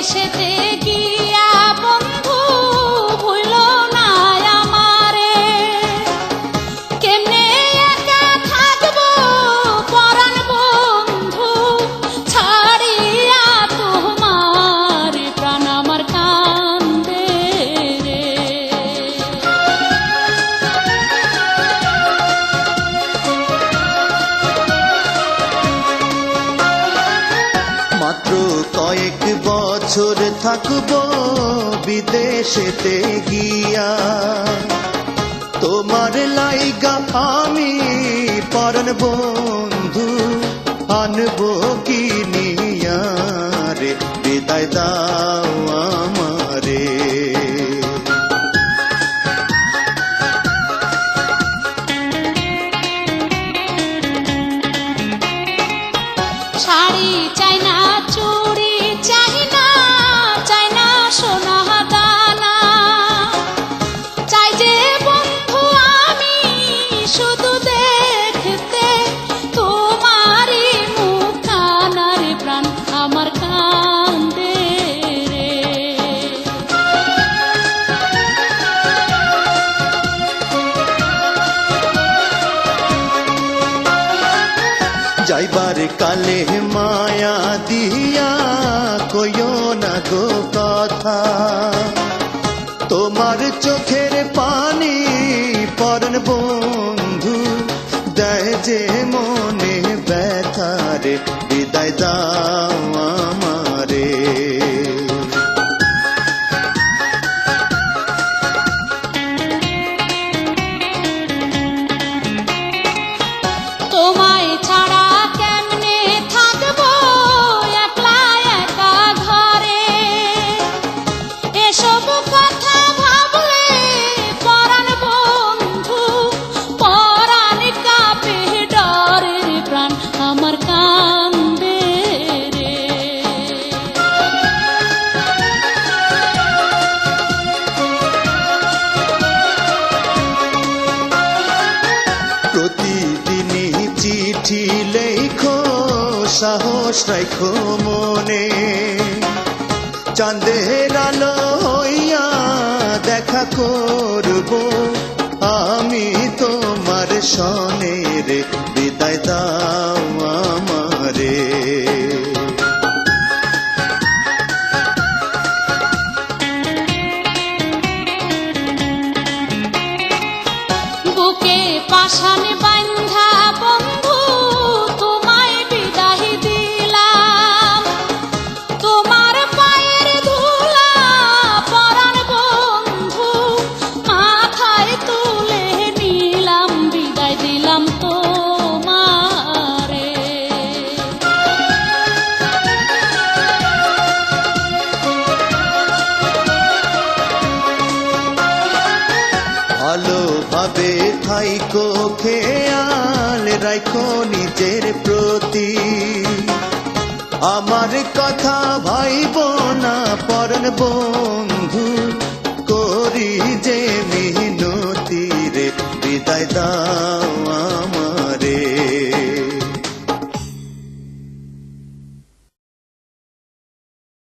বিদেশেতে গিয়া বন্ধু ভুল না আমারে, কেমনে একা থাকবো পরাণ বন্ধু ছাড়িয়া তোমার, প্রাণ আমার কান্দে রে। মাত্র কয়েক বছর থাকবো বিদেশেতে গিয়া, তোমার লাইগা আমি পরাণ বন্ধু আনবো কিনিয়া রে, বিদায় দাও আমারে। শাড়ি চাই না, চুড়ি চাই না, চাই না সোনা দানা, চাই যে বন্ধু আমি শুধু দেখতে তোমারই মুখখানা রে, প্রাণ আমার কান্দে রে। যাইবার কালে মায়া দিয়া কইও না গো কথা, তোমার চোখের পানি পরাণ বন্ধু দেয় যে মনে ব্যথা রে, বিদায় দাও আমারে। তোমায় ছাড়া কেমনে থাকবো একলা একা ঘরে, এসব কথা ভাবলে পরাণ বন্ধু পরাণ কাঁপে ডরের, প্রাণ আমার কান্দে রে। প্রতিদিনই চিঠি লেখো, সাহস রাখো মনে, চাঁদের আলো হইয়া দেখা করব আমি তোমার সনে রে, বিদায় দাও আমারে। বুকে পাষাণ বান্ধা বন্ধু তোমায় বিদায় দিলাম, তোমার পায়ের ধুলা পরাণ বন্ধু মাথায় তুলে নিলাম, বিদায় দিলাম তোমারে। ভালোভাবে থাইকো, খেয়াল রাখো নিজের প্রতি, আমার কথা ভাইব না পরাণ বন্ধু করি যে মিনতি রে, বিদায় দাও আমারে।